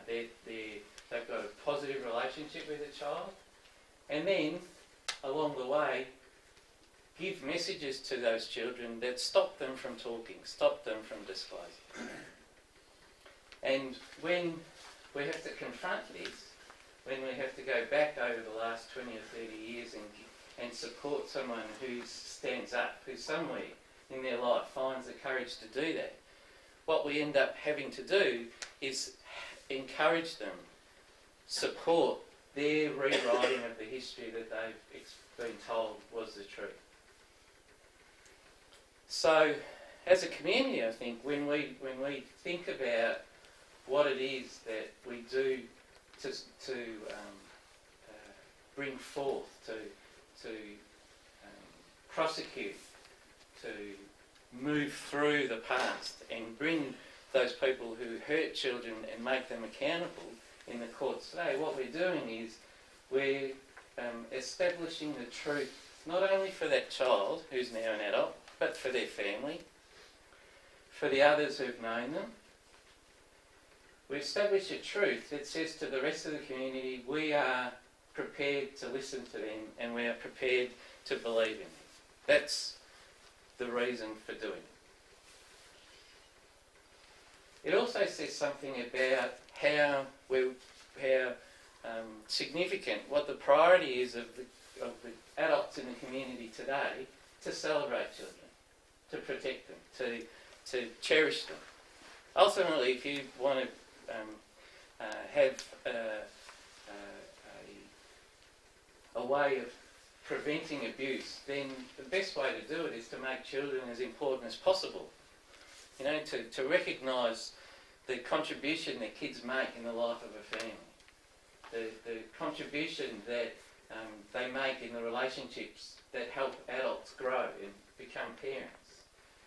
they've got a positive relationship with the child, and then along the way give messages to those children that stop them from talking, stop them from disclosing. And when we have to confront this, when we have to go back over the last 20 or 30 years and support someone who stands up, who somewhere in their life finds the courage to do that, what we end up having to do is encourage them, support their rewriting of the history that they've been told was the truth. So, as a community, I think when we think about what it is that we do to bring forth, to prosecute, to move through the past and bring those people who hurt children and make them accountable in the courts today, what we're doing is we're establishing the truth not only for that child who's now an adult, but for their family, for the others who've known them. We establish a truth that says to the rest of the community, we are prepared to listen to them and we are prepared to believe in them. That's the reason for doing it. It also says something about how significant, what the priority is of the adults in the community today to celebrate children, to protect them, to cherish them. Ultimately, if you want to have a way of preventing abuse, then the best way to do it is to make children as important as possible. You know, to recognise the contribution that kids make in the life of a family, the contribution that they make in the relationships that help adults grow and become parents,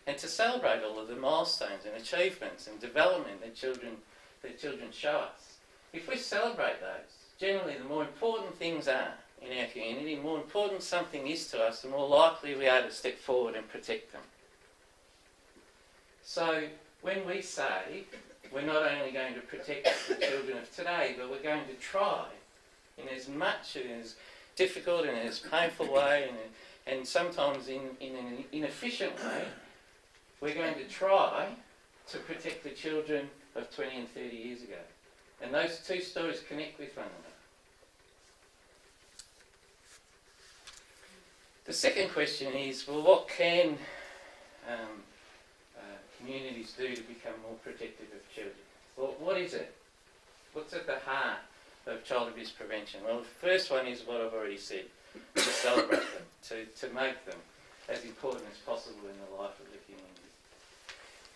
and to celebrate all of the milestones and achievements and development that children show us. If we celebrate those, generally the more important things are in our community, the more important something is to us, the more likely we are to step forward and protect them. So when we say we're not only going to protect the children of today, but we're going to try in as much and as difficult and as painful way and sometimes in an inefficient way, we're going to try to protect the children of 20 and 30 years ago. And those two stories connect with one another. The second question is, well, what can communities do to become more protective of children? Well, what is it? What's at the heart of child abuse prevention? Well, the first one is what I've already said, to celebrate them, to make them as important as possible in the life of the community.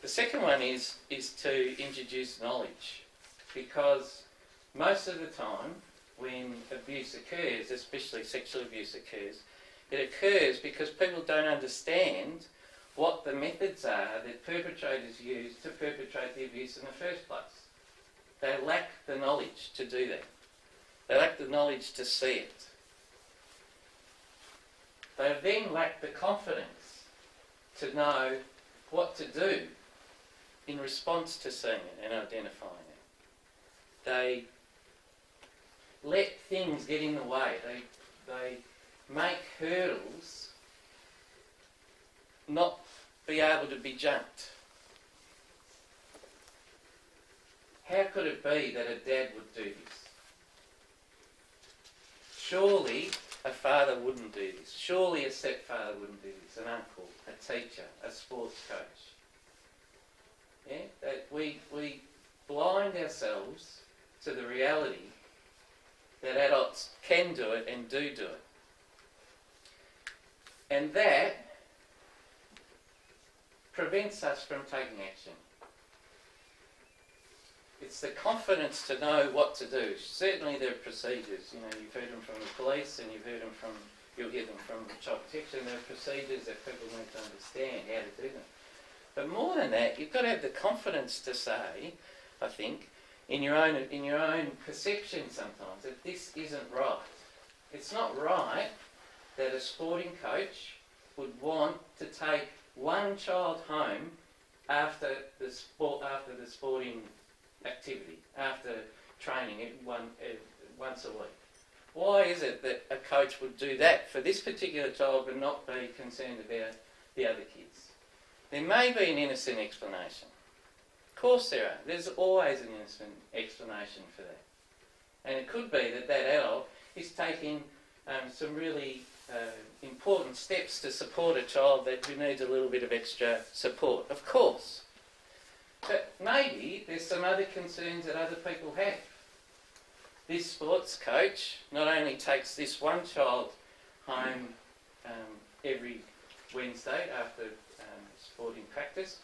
The second one is to introduce knowledge, because most of the time when abuse occurs, especially sexual abuse occurs, it occurs because people don't understand what the methods are that perpetrators use to perpetrate the abuse in the first place. They lack the knowledge to do that. They lack the knowledge to see it. They then lack the confidence to know what to do in response to seeing it and identifying it. They let things get in the way. They make hurdles not be able to be jumped. How could it be that a dad would do this? Surely a father wouldn't do this. Surely a stepfather wouldn't do this. An uncle, a teacher, a sports coach. Yeah? That we blind ourselves to the reality that adults can do it and do it. And that prevents us from taking action. It's the confidence to know what to do. Certainly there are procedures. You know, you've heard them from the police and you'll hear them from child protection. There are procedures that people need to understand how to do them. But more than that, you've got to have the confidence to say, I think, in your own perception sometimes, that this isn't right. It's not right that a sporting coach would want to take one child home after the sporting activity, after training once a week. Why is it that a coach would do that for this particular child but not be concerned about the other kids? There may be an innocent explanation. Of course there are. There's always an innocent explanation for that. And it could be that that adult is taking some really important steps to support a child that who needs a little bit of extra support. Of course. But maybe there's some other concerns that other people have. This sports coach not only takes this one child home every Wednesday after sporting practice,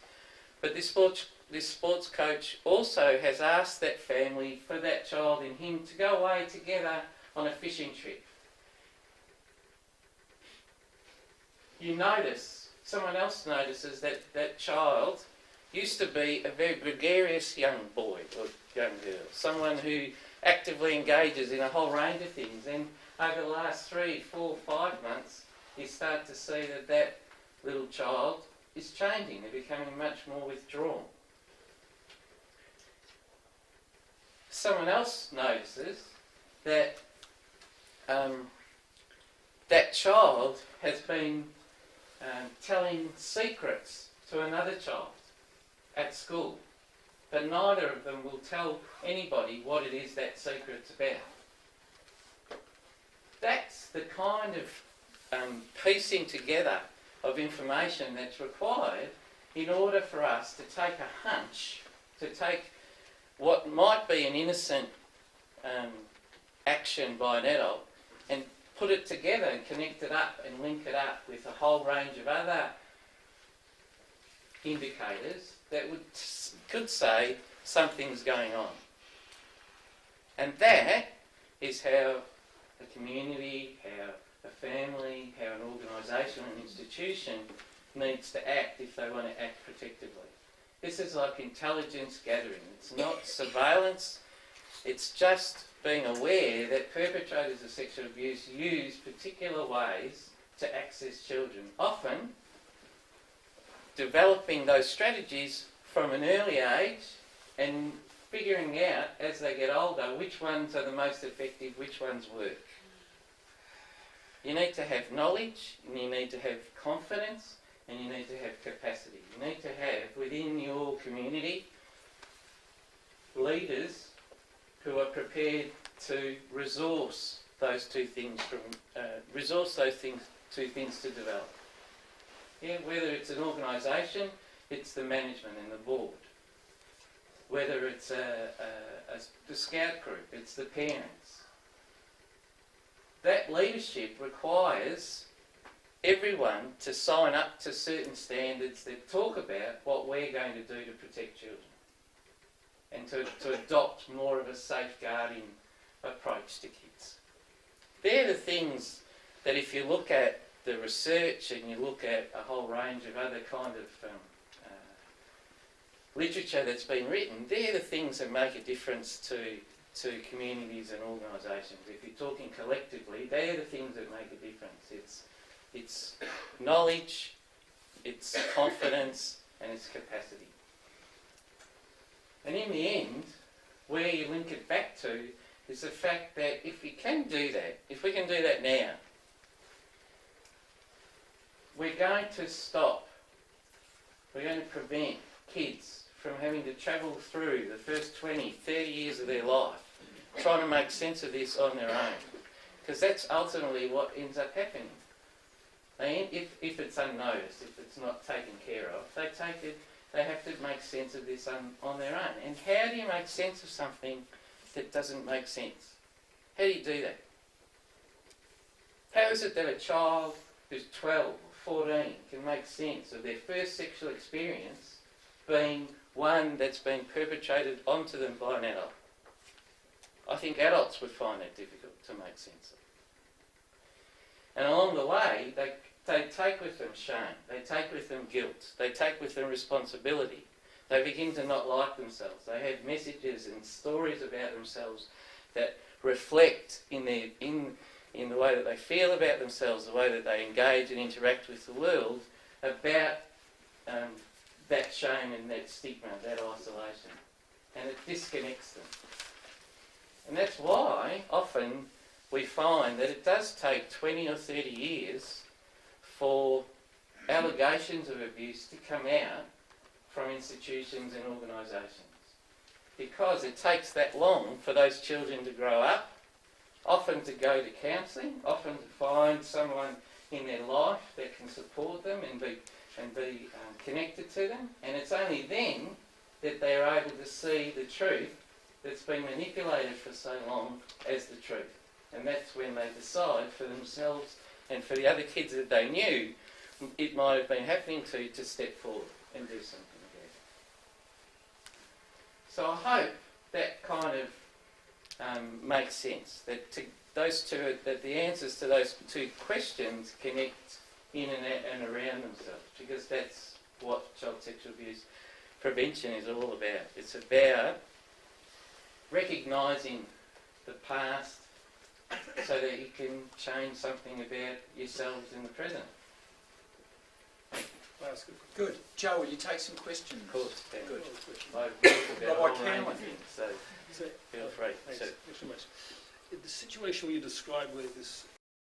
but this sports coach also has asked that family for that child and him to go away together on a fishing trip. You notice, someone else notices that that child used to be a very gregarious young boy or young girl, someone who actively engages in a whole range of things, and over the last 3, 4, 5 months you start to see that that little child is changing. They're becoming much more withdrawn. Someone else notices that that child has been telling secrets to another child at school, but neither of them will tell anybody what it is that secret's about. That's the kind of piecing together of information that's required in order for us to take a hunch, to take what might be an innocent action by an adult and put it together and connect it up and link it up with a whole range of other indicators that could say something's going on. And that is how a community, how a family, how an organisation, an institution needs to act if they want to act protectively. This is like intelligence gathering. It's not surveillance. It's just being aware that perpetrators of sexual abuse use particular ways to access children, often developing those strategies from an early age and figuring out as they get older which ones are the most effective, which ones work. You need to have knowledge, and you need to have confidence, and you need to have capacity. You need to have within your community leaders who are prepared to resource those two things to develop. Yeah, whether it's an organisation, it's the management and the board. Whether it's the scout group, it's the parents. That leadership requires everyone to sign up to certain standards that talk about what we're going to do to protect children and to adopt more of a safeguarding approach to kids. They're the things that if you look at the research and you look at a whole range of other kind of literature that's been written, they're the things that make a difference to communities and organisations. If you're talking collectively, they're the things that make a difference. It's knowledge, it's confidence, and it's capacity. And in the end, where you link it back to is the fact that if we can do that, if we can do that now, we're going to stop, we're going to prevent kids from having to travel through the first 20, 30 years of their life trying to make sense of this on their own. Because that's ultimately what ends up happening. If it's unnoticed, if it's not taken care of, they have to make sense of this on their own. And how do you make sense of something that doesn't make sense? How do you do that? How is it that a child who's 12 or 14 can make sense of their first sexual experience being one that's been perpetrated onto them by an adult? I think adults would find that difficult to make sense of. And along the way, they take with them shame, they take with them guilt, they take with them responsibility. They begin to not like themselves. They have messages and stories about themselves that reflect in the way that they feel about themselves, the way that they engage and interact with the world, about that shame and that stigma, that isolation. And it disconnects them. And that's why often we find that it does take 20 or 30 years for allegations of abuse to come out from institutions and organisations. Because it takes that long for those children to grow up, often to go to counselling, often to find someone in their life that can support them and be connected to them. And it's only then that they are able to see the truth that's been manipulated for so long as the truth. And that's when they decide for themselves and for the other kids that they knew it might have been happening to step forward and do something about it. So I hope that kind of makes sense, that the answers to those two questions connect in and around themselves, because that's what child sexual abuse prevention is all about. It's about recognising the past so that you can change something about yourselves in the present. Well, that's good. Good. Joe, will you take some questions? Of course, Dan. Good. I've talked about Well, I a whole can. range of things, so So, feel free. thanks. So, Thanks so much. In the situation where you described where this